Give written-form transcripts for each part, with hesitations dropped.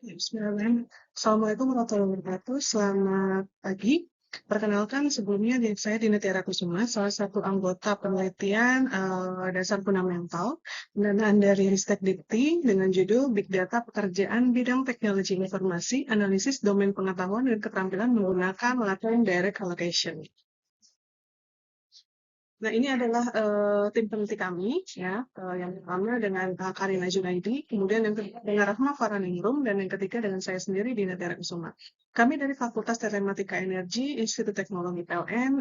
Bismillahirrahmanirrahim. Assalamualaikum warahmatullahi wabarakatuh. Selamat pagi. Perkenalkan sebelumnya saya Dina Tiara Kusuma, salah satu anggota penelitian dasar fundamental pendanaan dari Ristek Dikti dengan judul Big Data Pekerjaan Bidang Teknologi Informasi, Analisis Domain Pengetahuan dan Keterampilan menggunakan Latent Direct Allocation. Nah, ini adalah tim peneliti kami, ya, yang pertama dengan Karina Junaidi, kemudian yang kedua dengan Rahma Faraningrum, dan yang ketiga dengan saya sendiri, Dina Tiara Kusuma. Kami dari Fakultas Telematika Energi, Institut Teknologi PLN,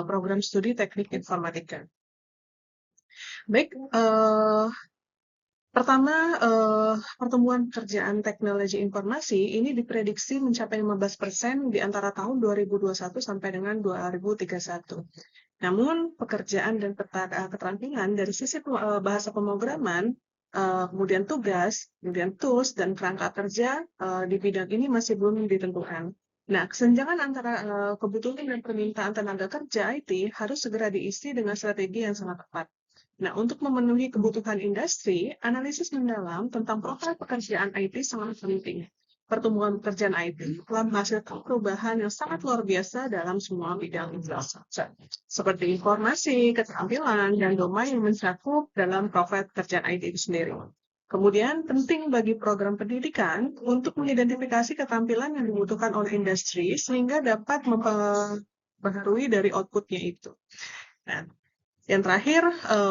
Program Studi Teknik Informatika. Baik, pertama, pertumbuhan pekerjaan teknologi informasi ini diprediksi mencapai 15% di antara tahun 2021 sampai dengan 2031. Namun, pekerjaan dan keterampilan dari sisi bahasa pemrograman, kemudian tugas, kemudian tools, dan kerangka kerja di bidang ini masih belum ditentukan. Nah, kesenjangan antara kebutuhan dan permintaan tenaga kerja IT harus segera diisi dengan strategi yang sangat tepat. Nah, untuk memenuhi kebutuhan industri, analisis mendalam tentang profil pekerjaan IT sangat penting. Pertumbuhan pekerjaan IT telah menghasilkan perubahan yang sangat luar biasa dalam semua bidang infrastruktur, seperti informasi, keterampilan, dan domain yang mencakup dalam profil pekerjaan IT itu sendiri. Kemudian, penting bagi program pendidikan untuk mengidentifikasi keterampilan yang dibutuhkan oleh industri sehingga dapat mempengaruhi dari outputnya itu. Nah, yang terakhir,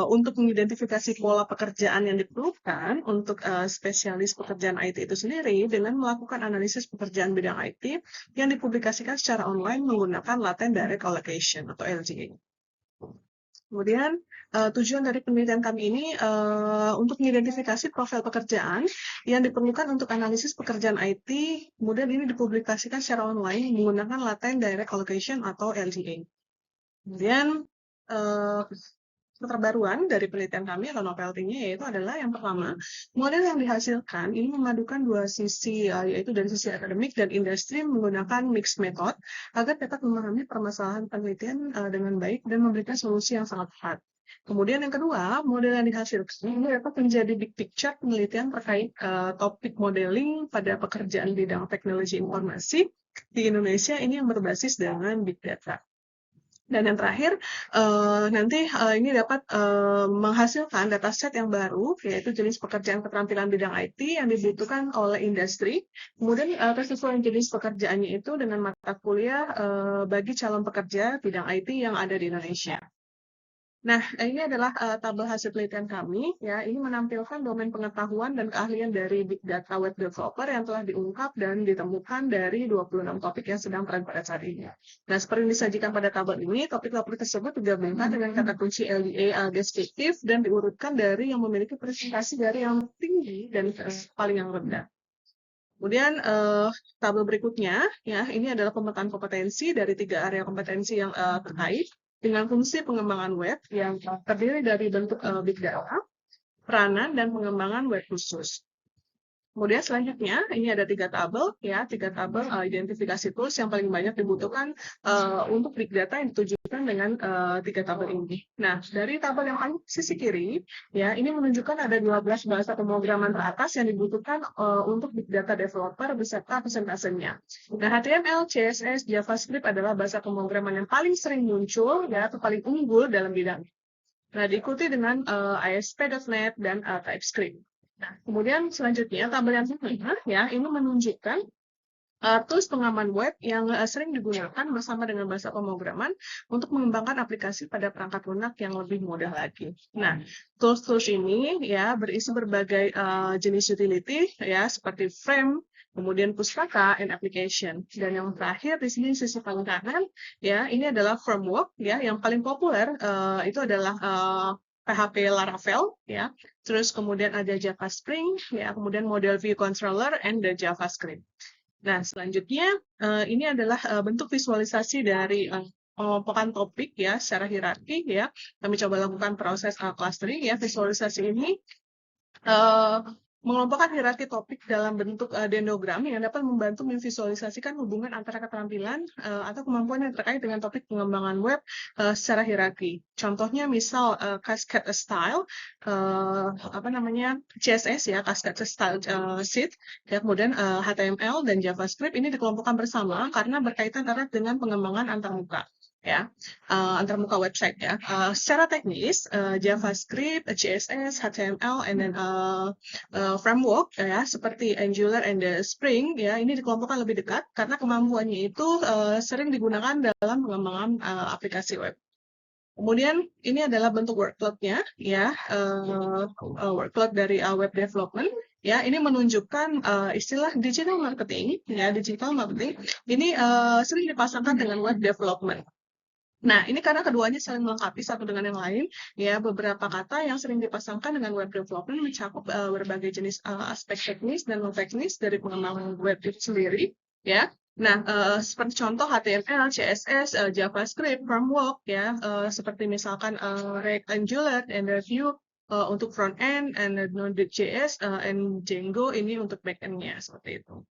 untuk mengidentifikasi pola pekerjaan yang diperlukan untuk spesialis pekerjaan IT itu sendiri dengan melakukan analisis pekerjaan bidang IT yang dipublikasikan secara online menggunakan Latent Direct Allocation atau LDA. Kemudian, tujuan dari penelitian kami ini untuk mengidentifikasi profil pekerjaan yang diperlukan untuk analisis pekerjaan IT, kemudian ini dipublikasikan secara online menggunakan Latent Direct Allocation atau LDA. Kemudian, keterbaruan dari penelitian kami atau novelty-nya yaitu adalah yang pertama, model yang dihasilkan ini memadukan dua sisi, yaitu dari sisi akademik dan industri menggunakan mixed method agar dapat memahami permasalahan penelitian dengan baik dan memberikan solusi yang sangat tepat. Kemudian yang kedua, model yang dihasilkan ini dapat menjadi big picture penelitian terkait topik modeling pada pekerjaan bidang teknologi informasi di Indonesia ini yang berbasis dengan big data. Dan yang terakhir, nanti ini dapat menghasilkan dataset yang baru, yaitu jenis pekerjaan keterampilan bidang IT yang dibutuhkan oleh industri. Kemudian kesesuaian jenis pekerjaannya itu dengan mata kuliah bagi calon pekerja bidang IT yang ada di Indonesia. Nah, ini adalah tabel hasil penelitian kami. Ya, ini menampilkan domain pengetahuan dan keahlian dari Big Data Web Developer yang telah diungkap dan ditemukan dari 26 topik yang sedang tren pada saat ini. Nah, seperti yang disajikan pada tabel ini, topik-topik tersebut digabungkan dengan kata kunci LDA deskriptif dan diurutkan dari yang memiliki presentasi dari yang tinggi dan paling yang rendah. Kemudian tabel berikutnya, ya ini adalah pemetaan kompetensi dari 3 area kompetensi yang terkait dengan fungsi pengembangan web yang terdiri dari bentuk big data, peranan, dan pengembangan web khusus. Kemudian selanjutnya, ini ada 3 tabel, ya 3 tabel identifikasi tools yang paling banyak dibutuhkan untuk big data yang ditujukan dengan 3 tabel ini. Nah, dari tabel yang paling sisi kiri, ya ini menunjukkan ada 12 bahasa pemrograman teratas yang dibutuhkan untuk big data developer beserta persentasenya. Nah, HTML, CSS, JavaScript adalah bahasa pemrograman yang paling sering muncul, ya atau paling unggul dalam bidang. Nah, diikuti dengan ASP.NET dan TypeScript. Nah, kemudian selanjutnya tabel yang kelima ya ini menunjukkan tools pengaman web yang sering digunakan bersama dengan bahasa pemrograman untuk mengembangkan aplikasi pada perangkat lunak yang lebih mudah lagi. Nah, tools-tools ini ya berisi berbagai jenis utility ya seperti frame, kemudian pustaka and application. Dan yang terakhir di sini sisi paling kanan ya ini adalah framework ya yang paling populer itu adalah PHP Laravel ya. Terus kemudian ada Java Spring ya, kemudian model view controller and the JavaScript. Nah, selanjutnya ini adalah bentuk visualisasi dari pengelompokan topik ya secara hierarki ya. Kami coba lakukan proses clustering ya. Visualisasi ini mengelompokkan hierarki topik dalam bentuk dendrogram yang dapat membantu memvisualisasikan hubungan antara keterampilan atau kemampuan yang terkait dengan topik pengembangan web secara hierarki. Contohnya misal Cascade Style, CSS ya, Cascade Style Sheet, ya, kemudian HTML dan JavaScript ini dikelompokkan bersama karena berkaitan erat dengan pengembangan antarmuka. Ya, antarmuka website ya. Secara teknis, JavaScript, CSS, HTML, and then framework ya seperti Angular and the Spring ya ini dikelompokkan lebih dekat karena kemampuannya itu sering digunakan dalam pengembangan aplikasi web. Kemudian ini adalah bentuk workload-nya ya workload dari web development. Ya, ini menunjukkan istilah digital marketing. Ya, digital marketing ini sering dipasangkan dengan web development. Nah, ini karena keduanya saling melengkapi satu dengan yang lain, ya beberapa kata yang sering dipasangkan dengan web development mencakup berbagai jenis aspek teknis dan non-teknis dari pengembangan web itu sendiri, ya. Nah, seperti contoh HTML, CSS, JavaScript, framework, ya, seperti misalkan React, Angular, and Vue untuk front end, and Node.js, and Django ini untuk back end-nya seperti itu.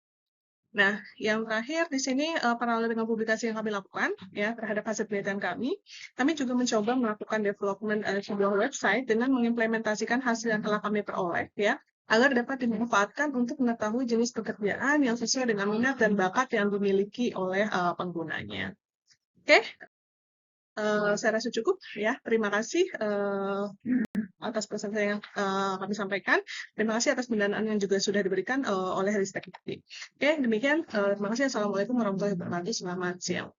Nah, yang terakhir di sini paralel dengan publikasi yang kami lakukan ya terhadap hasil penelitian kami juga mencoba melakukan development sebuah website dengan mengimplementasikan hasil yang telah kami peroleh ya agar dapat dimanfaatkan untuk mengetahui jenis pekerjaan yang sesuai dengan minat dan bakat yang dimiliki oleh penggunanya. Oke, saya rasa cukup ya. Terima kasih atas presentasi yang kami sampaikan. Terima kasih atas pendanaan yang juga sudah diberikan oleh Ristek. Oke, demikian. Terima kasih. Assalamualaikum warahmatullahi wabarakatuh. Selamat siang.